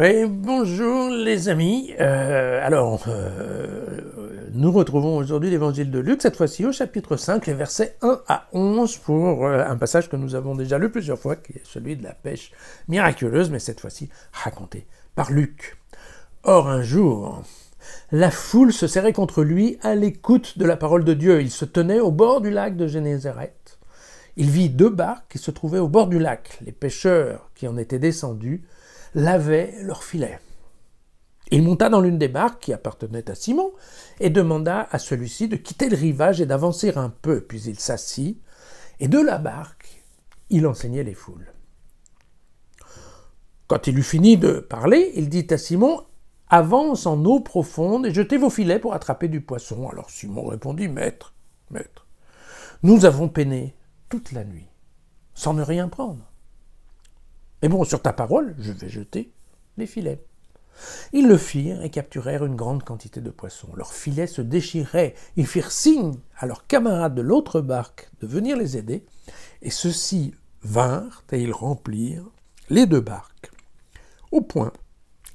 Oui, bonjour les amis. Nous retrouvons aujourd'hui l'évangile de Luc, cette fois-ci au chapitre 5, les versets 1 à 11, pour un passage que nous avons déjà lu plusieurs fois, qui est celui de la pêche miraculeuse, mais cette fois-ci raconté par Luc. Or, un jour, la foule se serrait contre lui à l'écoute de la parole de Dieu. Il se tenait au bord du lac de Génézareth. Il vit 2 barques qui se trouvaient au bord du lac. Les pêcheurs qui en étaient descendus lavaient leurs filets. Il monta dans l'une des barques qui appartenait à Simon et demanda à celui-ci de quitter le rivage et d'avancer un peu. Puis il s'assit et de la barque, il enseignait les foules. Quand il eut fini de parler, il dit à Simon : « Avance en eau profonde et jetez vos filets pour attraper du poisson. » Alors Simon répondit : « Maître, nous avons peiné toute la nuit, sans ne rien prendre. Mais bon, sur ta parole, je vais jeter les filets. » Ils le firent et capturèrent une grande quantité de poissons. Leurs filets se déchiraient. Ils firent signe à leurs camarades de l'autre barque de venir les aider, et ceux-ci vinrent et ils remplirent les 2 barques, au point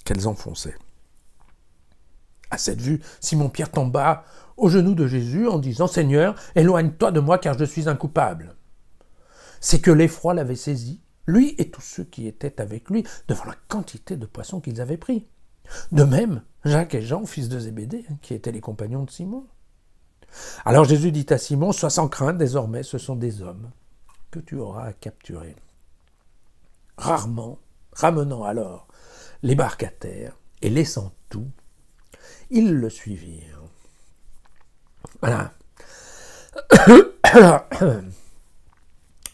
qu'elles enfonçaient. À cette vue, Simon-Pierre tomba aux genoux de Jésus en disant : « Seigneur, éloigne-toi de moi car je suis un coupable. » C'est que l'effroi l'avait saisi, lui et tous ceux qui étaient avec lui, devant la quantité de poissons qu'ils avaient pris. De même, Jacques et Jean, fils de Zébédée, qui étaient les compagnons de Simon. Alors Jésus dit à Simon : « Sois sans crainte, désormais ce sont des hommes que tu auras à capturer. » Ramenant alors les barques à terre et laissant tout, ils le suivirent. Voilà.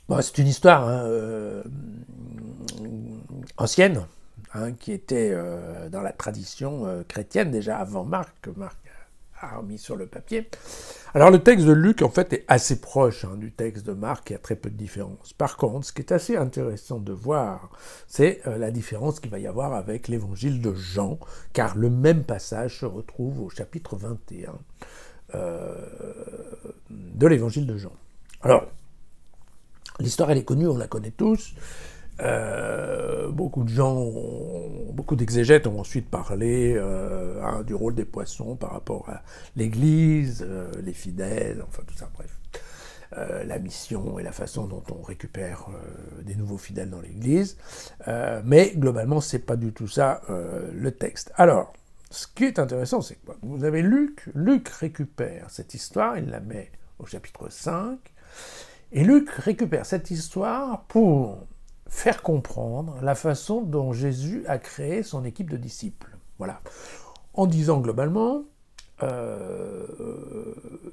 Bon, c'est une histoire ancienne, qui était dans la tradition chrétienne, déjà avant Marc, que Marc a remis sur le papier. Alors le texte de Luc, en fait, est assez proche du texte de Marc, il y a très peu de différence. Par contre, ce qui est assez intéressant de voir, c'est la différence qu'il va y avoir avec l'évangile de Jean, car le même passage se retrouve au chapitre 21 de l'évangile de Jean. Alors, l'histoire, elle est connue, on la connaît tous. Beaucoup de gens, beaucoup d'exégètes ont ensuite parlé du rôle des poissons par rapport à l'Église, les fidèles, enfin tout ça, bref. La mission et la façon dont on récupère des nouveaux fidèles dans l'Église. Mais globalement, c'est pas du tout ça le texte. Alors, ce qui est intéressant, c'est que vous avez Luc récupère cette histoire, il la met au chapitre 5, et Luc récupère cette histoire pour faire comprendre la façon dont Jésus a créé son équipe de disciples. Voilà. En disant globalement,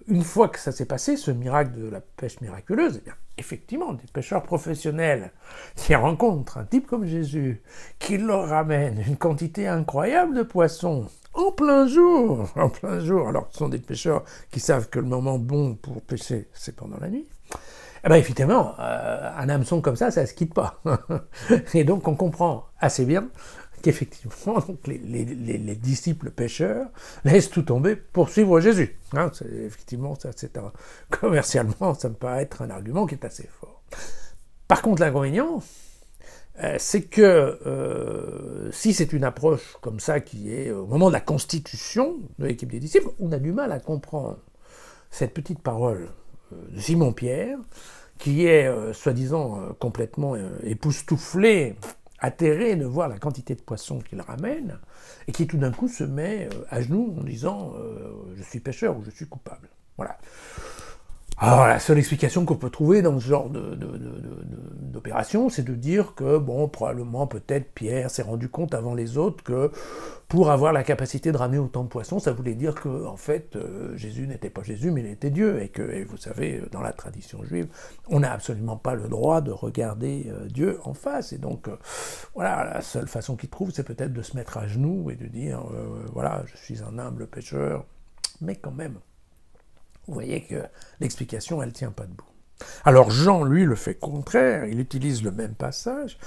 une fois que ça s'est passé, ce miracle de la pêche miraculeuse, eh bien, effectivement, des pêcheurs professionnels qui rencontrent un type comme Jésus, qui leur ramène une quantité incroyable de poissons, en plein jour. Alors, ce sont des pêcheurs qui savent que le moment bon pour pêcher, c'est pendant la nuit. Eh bien, effectivement, un hameçon comme ça se quitte pas. Et donc, on comprend assez bien qu'effectivement, les disciples pêcheurs laissent tout tomber pour suivre Jésus. Effectivement, commercialement, ça me paraît être un argument qui est assez fort. Par contre, l'inconvénient, c'est que si c'est une approche comme ça qui est au moment de la constitution de l'équipe des disciples, on a du mal à comprendre cette petite parole de Simon-Pierre, qui est soi-disant complètement époustouflé, atterré de voir la quantité de poissons qu'il ramène, et qui tout d'un coup se met à genoux en disant « je suis pécheur » ou « je suis coupable ». Voilà. Alors la seule explication qu'on peut trouver dans ce genre d'opération, c'est de dire que, bon, probablement, peut-être, Pierre s'est rendu compte avant les autres que pour avoir la capacité de ramener autant de poissons, ça voulait dire que, en fait, Jésus n'était pas Jésus, mais il était Dieu, et vous savez, dans la tradition juive, on n'a absolument pas le droit de regarder Dieu en face, et donc, voilà, la seule façon qu'il trouve, c'est peut-être de se mettre à genoux et de dire, voilà, je suis un humble pécheur, mais quand même. Vous voyez que l'explication, elle ne tient pas debout. Alors Jean, lui, le fait contraire, il utilise le même passage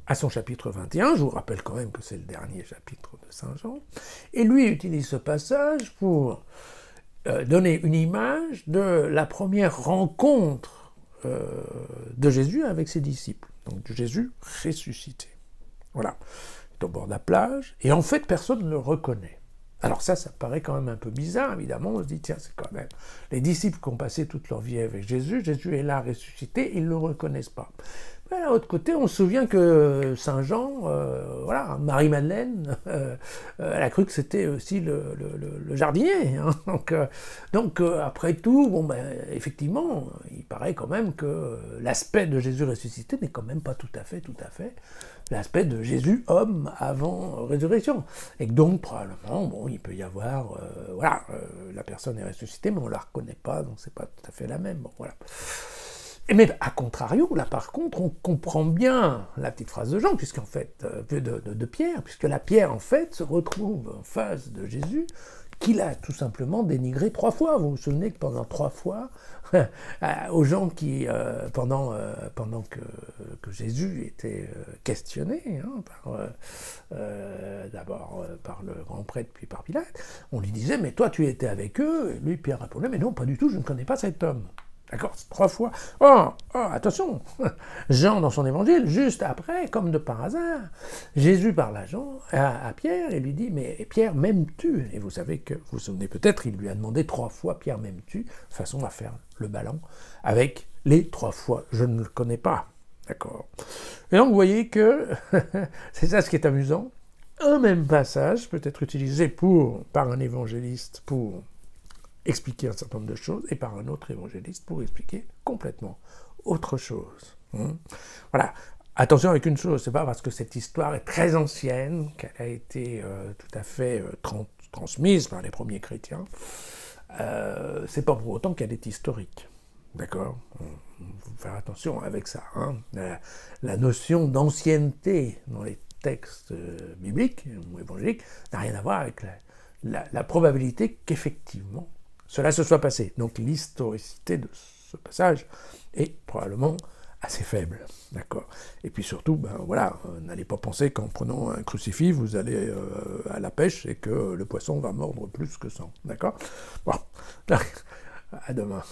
à son chapitre 21, je vous rappelle quand même que c'est le dernier chapitre de Saint Jean, et lui utilise ce passage pour donner une image de la première rencontre de Jésus avec ses disciples, donc de Jésus ressuscité. Voilà. est au bord de la plage, et en fait, personne ne le reconnaît. Alors ça paraît quand même un peu bizarre, évidemment, on se dit, tiens, c'est quand même les disciples qui ont passé toute leur vie avec Jésus, Jésus est là ressuscité, ils ne le reconnaissent pas. Mais d'un autre côté, on se souvient que Saint Jean, voilà, Marie-Madeleine, elle a cru que c'était aussi le jardinier. Hein. Donc, après tout, bon, ben, effectivement, il paraît quand même que l'aspect de Jésus ressuscité n'est quand même pas tout à fait l'aspect de Jésus homme avant résurrection. Et donc, probablement, bon, il peut y avoir, voilà, la personne est ressuscitée, mais on ne la reconnaît pas, donc c'est pas tout à fait la même. Bon, voilà. Mais à contrario, là par contre, on comprend bien la petite phrase de Jean, puisqu'en fait, de Pierre, puisque la Pierre, en fait, se retrouve en face de Jésus, qu'il a tout simplement dénigré 3 fois. Vous vous souvenez que pendant 3 fois, aux gens qui, pendant que Jésus était questionné, hein, d'abord par le grand prêtre, puis par Pilate, on lui disait, mais toi tu étais avec eux, et lui, Pierre répondait, mais non, pas du tout, je ne connais pas cet homme. D'accord, 3 fois. Oh, attention, Jean dans son évangile, juste après, comme de par hasard, Jésus parle à Pierre et lui dit, mais Pierre, m'aimes-tu? Et vous savez que, vous vous souvenez peut-être, il lui a demandé 3 fois, Pierre, m'aimes-tu? Façon à faire le ballon avec les 3 fois, je ne le connais pas. D'accord. Et donc vous voyez que, c'est ça ce qui est amusant, un même passage peut être utilisé par un évangéliste pour expliquer un certain nombre de choses, et par un autre évangéliste pour expliquer complètement autre chose. Voilà. Attention avec une chose, c'est pas parce que cette histoire est très ancienne qu'elle a été tout à fait transmise par les premiers chrétiens, c'est pas pour autant qu'elle est historique. D'accord? Il faut faire attention avec ça. Hein. La notion d'ancienneté dans les textes bibliques ou évangéliques n'a rien à voir avec la probabilité qu'effectivement cela se soit passé. Donc l'historicité de ce passage est probablement assez faible. D'accord. Et puis surtout, ben voilà, n'allez pas penser qu'en prenant un crucifix, vous allez à la pêche et que le poisson va mordre plus que 100. D'accord? Bon, à demain.